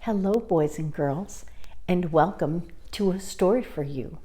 Hello, boys and girls, and welcome to A Story for You.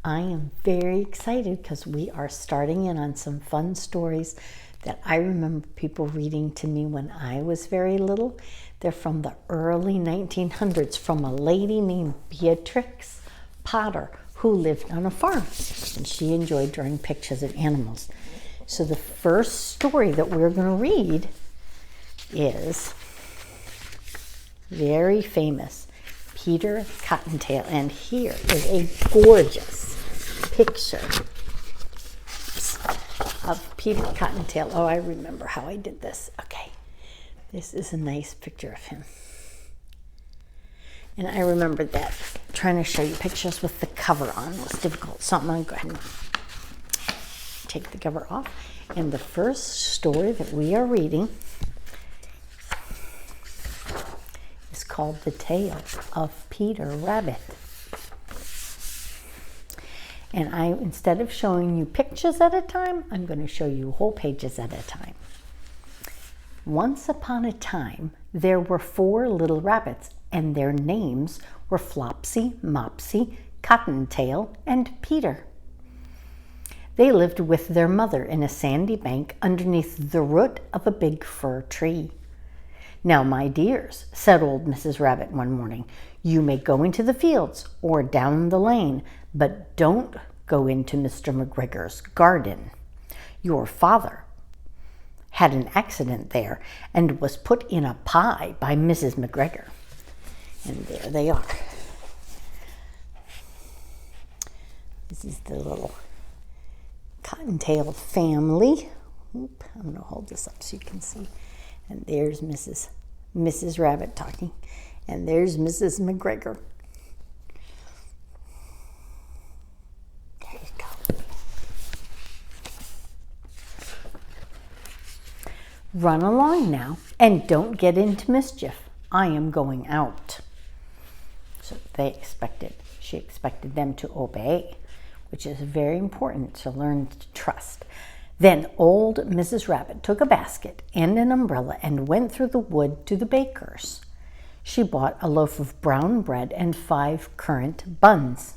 I am very excited because we are starting in on some fun stories that I remember people reading to me when I was very little. They're from the early 1900s from a lady named Beatrix Potter who lived on a farm, and she enjoyed drawing pictures of animals. So the first story that we're going to read is very famous, Peter Cottontail, and here is a gorgeous picture of Peter Cottontail. Oh, I remember how I did this. Okay, this is a nice picture of him. And I remember that trying to show you pictures with the cover on was difficult. So I'm going to go ahead and take the cover off. And the first story that we are reading is called The Tale of Peter Rabbit. And instead of showing you pictures at a time, I'm going to show you whole pages at a time. Once upon a time, there were 4 little rabbits, and their names were Flopsy, Mopsy, Cottontail, and Peter. They lived with their mother in a sandy bank underneath the root of a big fir tree. "Now, my dears," said old Mrs. Rabbit one morning, "you may go into the fields or down the lane, but don't go into Mr. McGregor's garden. Your father had an accident there and was put in a pie by Mrs. McGregor." And there they are. This is the little Cottontail family. Oop, I'm going to hold this up so you can see. And there's Mrs. Rabbit talking. And there's Mrs. McGregor. There you go. "Run along now and don't get into mischief. I am going out." So she expected them to obey, which is very important to learn to trust. Then old Mrs. Rabbit took a basket and an umbrella and went through the wood to the baker's. She bought a loaf of brown bread and 5 currant buns.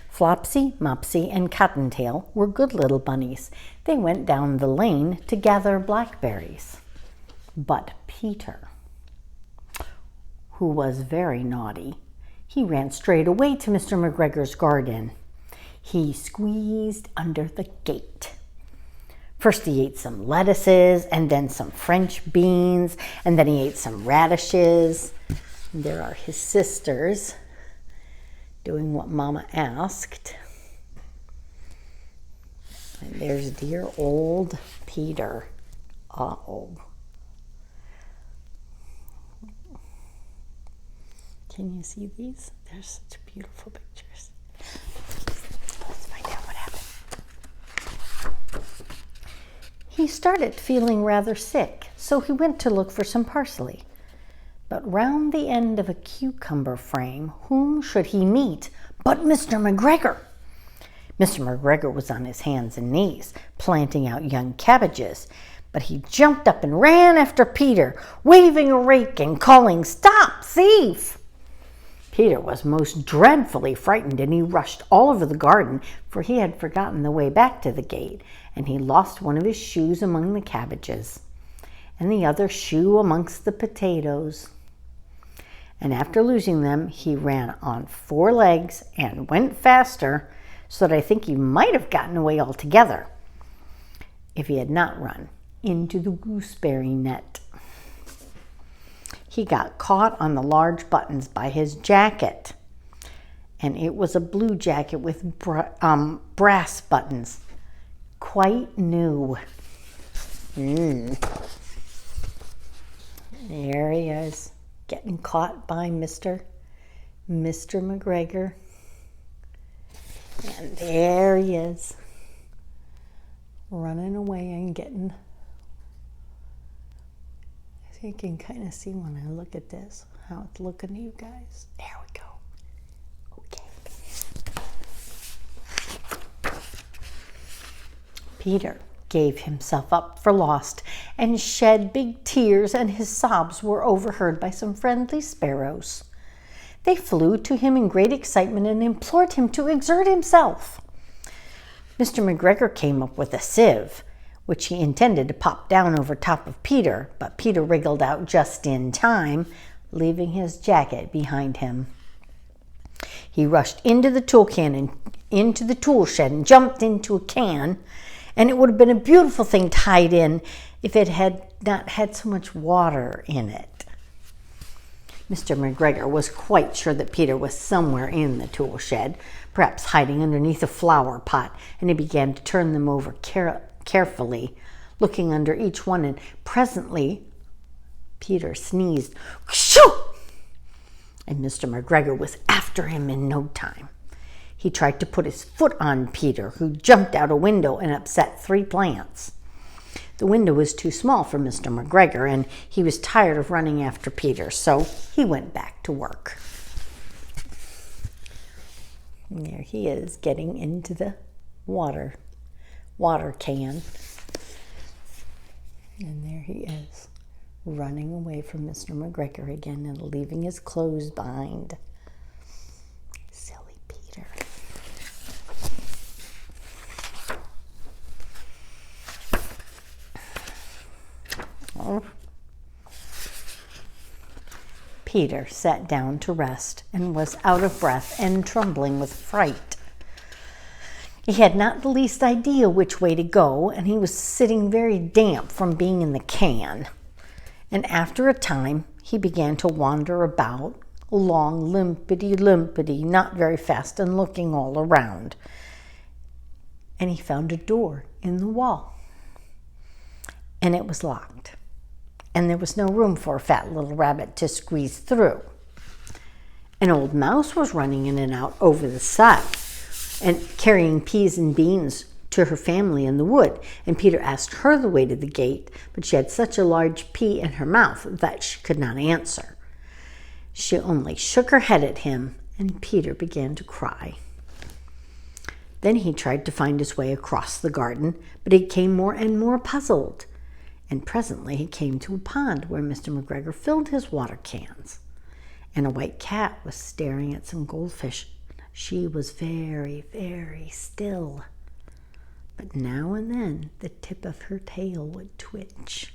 Flopsy, Mopsy, and Cottontail were good little bunnies. They went down the lane to gather blackberries. But Peter, who was very naughty, he ran straight away to Mr. McGregor's garden. He squeezed under the gate. First he ate some lettuces, and then some French beans, and then he ate some radishes. And there are his sisters doing what Mama asked. And there's dear old Peter. Uh-oh. Can you see these? They're such beautiful pictures. Let's find out what happened. He started feeling rather sick, so he went to look for some parsley. But round the end of a cucumber frame, whom should he meet but Mr. McGregor? Mr. McGregor was on his hands and knees, planting out young cabbages, but he jumped up and ran after Peter, waving a rake and calling, "Stop, thief!" Peter was most dreadfully frightened, and he rushed all over the garden, for he had forgotten the way back to the gate, and he lost one of his shoes among the cabbages, and the other shoe amongst the potatoes. And after losing them, he ran on 4 legs and went faster, so that I think he might have gotten away altogether, if he had not run into the gooseberry net. He got caught on the large buttons by his jacket, and it was a blue jacket with brass buttons, quite new. There he is, getting caught by Mr. McGregor. And there he is, running away and getting... You can kind of see when I look at this, how it's looking to you guys. There we go. Okay. Peter gave himself up for lost and shed big tears, and his sobs were overheard by some friendly sparrows. They flew to him in great excitement and implored him to exert himself. Mr. McGregor came up with a sieve, which he intended to pop down over top of Peter, but Peter wriggled out just in time, leaving his jacket behind him. He rushed into the tool shed and jumped into a can, and it would have been a beautiful thing tied in if it had not had so much water in it. Mr. McGregor was quite sure that Peter was somewhere in the tool shed, perhaps hiding underneath a flower pot, and he began to turn them over carefully, looking under each one, and presently Peter sneezed, "Shoo!" and Mr. McGregor was after him in no time. He tried to put his foot on Peter, who jumped out a window and upset 3 plants. The window was too small for Mr. McGregor, and he was tired of running after Peter, so he went back to work. And there he is, getting into the water can. And there he is, running away from Mr. McGregor again and leaving his clothes behind. Silly Peter. Oh. Peter sat down to rest and was out of breath and trembling with fright. He had not the least idea which way to go, and he was sitting very damp from being in the can. And after a time, he began to wander about, along limpity, not very fast, and looking all around. And he found a door in the wall, and it was locked. And there was no room for a fat little rabbit to squeeze through. An old mouse was running in and out over the side and carrying peas and beans to her family in the wood, and Peter asked her the way to the gate, but she had such a large pea in her mouth that she could not answer. She only shook her head at him, and Peter began to cry. Then he tried to find his way across the garden, but he became more and more puzzled. And presently he came to a pond where Mr. McGregor filled his water cans. And a white cat was staring at some goldfish. She was very, very still. But now and then the tip of her tail would twitch,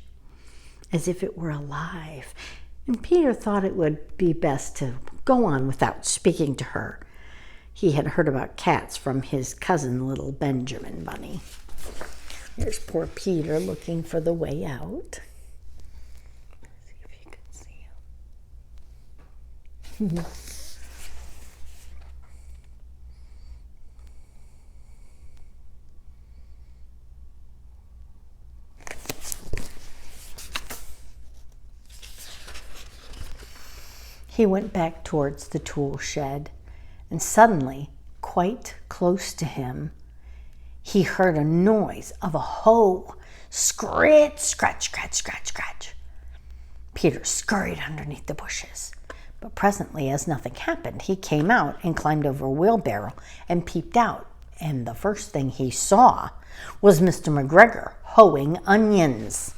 as if it were alive. And Peter thought it would be best to go on without speaking to her. He had heard about cats from his cousin, little Benjamin Bunny. Here's poor Peter looking for the way out. Let's see if you can see him. He went back towards the tool shed, and suddenly, quite close to him, he heard a noise of a hoe. Scratch, scratch, scratch, scratch, scratch. Peter scurried underneath the bushes, but presently, as nothing happened, he came out and climbed over a wheelbarrow and peeped out, and the first thing he saw was Mr. McGregor hoeing onions.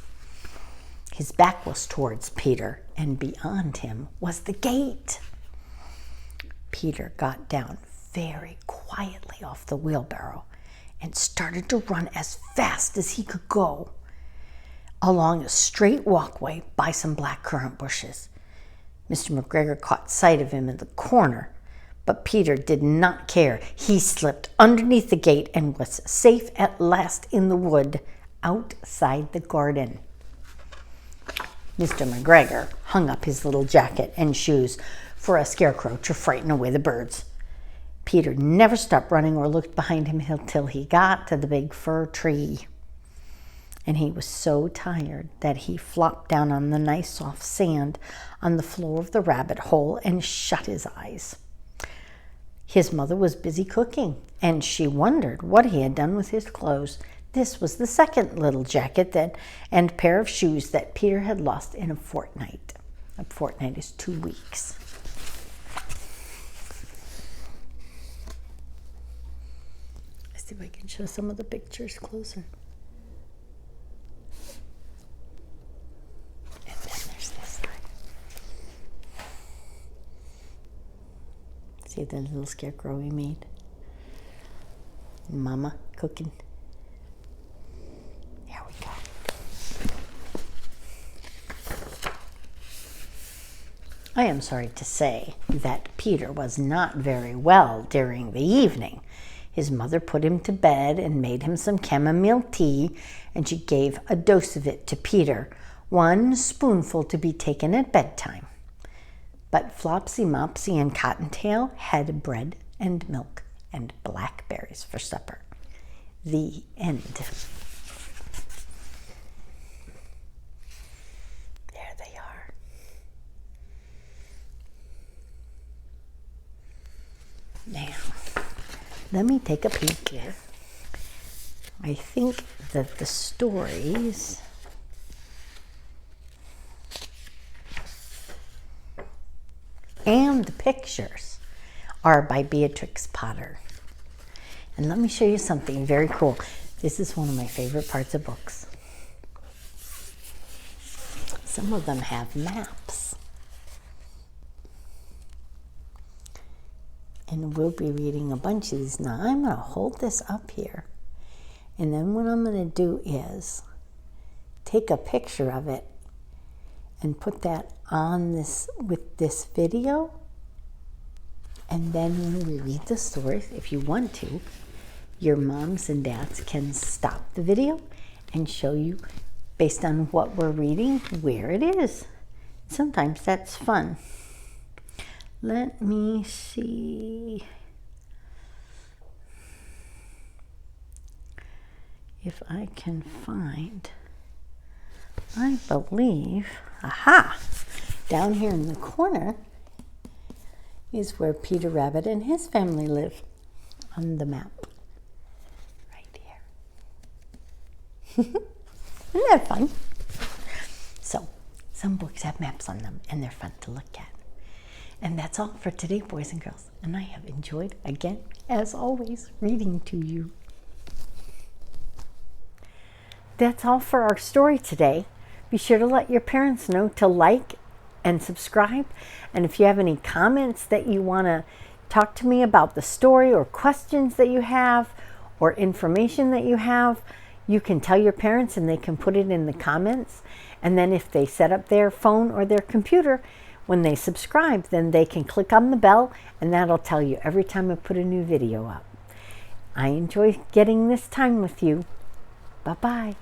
His back was towards Peter, and beyond him was the gate. Peter got down very quietly off the wheelbarrow and started to run as fast as he could go along a straight walkway by some blackcurrant bushes. Mr. McGregor caught sight of him in the corner, but Peter did not care. He slipped underneath the gate and was safe at last in the wood outside the garden. Mr. McGregor hung up his little jacket and shoes for a scarecrow to frighten away the birds. Peter never stopped running or looked behind him until he got to the big fir tree. And he was so tired that he flopped down on the nice soft sand on the floor of the rabbit hole and shut his eyes. His mother was busy cooking, and she wondered what he had done with his clothes. This was the second little jacket and pair of shoes that Peter had lost in a fortnight. A fortnight is 2 weeks. See if I can show some of the pictures closer. And then there's this side. See the little scarecrow we made? Mama cooking. There we go. I am sorry to say that Peter was not very well during the evening. His mother put him to bed and made him some chamomile tea, and she gave a dose of it to Peter, 1 spoonful to be taken at bedtime. But Flopsy, Mopsy, and Cottontail had bread and milk and blackberries for supper. The end. There they are. Now, let me take a peek here. I think that the stories and the pictures are by Beatrix Potter. And let me show you something very cool. This is one of my favorite parts of books. Some of them have maps. And we'll be reading a bunch of these. Now I'm going to hold this up here. And then what I'm going to do is take a picture of it and put that on this with this video. And then when we read the stories, if you want to, your moms and dads can stop the video and show you, based on what we're reading, where it is. Sometimes that's fun. Let me see if I can find, I believe, aha, down here in the corner is where Peter Rabbit and his family live on the map. Right here. Isn't that fun? So, some books have maps on them and they're fun to look at. And that's all for today, boys and girls. And I have enjoyed, again, as always, reading to you. That's all for our story today. Be sure to let your parents know to like and subscribe. And if you have any comments that you want to talk to me about the story, or questions that you have, or information that you have, you can tell your parents and they can put it in the comments. And then if they set up their phone or their computer, when they subscribe, then they can click on the bell and that'll tell you every time I put a new video up. I enjoy getting this time with you. Bye-bye.